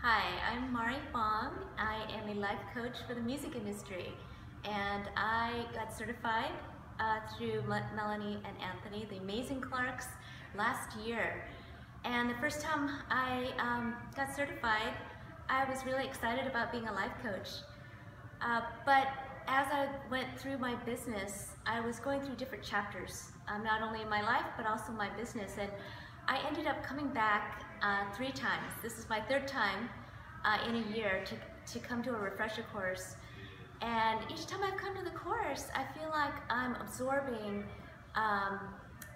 Hi, I'm Mari Fong. I am a life coach for the music industry, and I got certified through Melanie and Anthony, the amazing Clarks, last year. And the first time I got certified, I was really excited about being a life coach. But as I went through my business, I was going through different chapters, not only in my life, but also my business. And I ended up coming back 3 times. This is my 3rd time in a year to come to a refresher course. And each time I've come to the course, I feel like I'm absorbing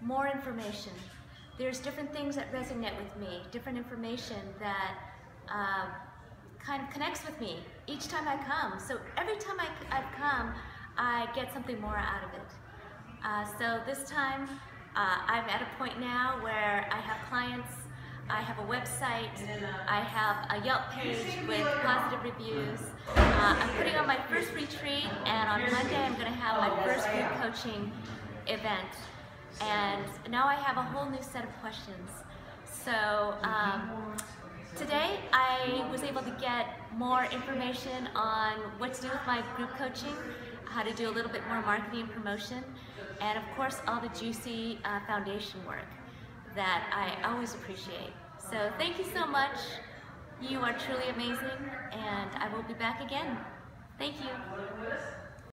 more information. There's different things that resonate with me, different information that kind of connects with me each time I come. So every time I've come, I get something more out of it. So this time, I'm at a point now where I have clients, I have a website, I have a Yelp page with positive reviews. I'm putting on my first retreat, and on Monday I'm going to have my first group coaching event. And now I have a whole new set of questions. So today I was able to get more information on what to do with my group coaching, how to do a little bit more marketing and promotion, and of course all the juicy foundation work that I always appreciate. So thank you so much. You are truly amazing, and I will be back again. Thank you.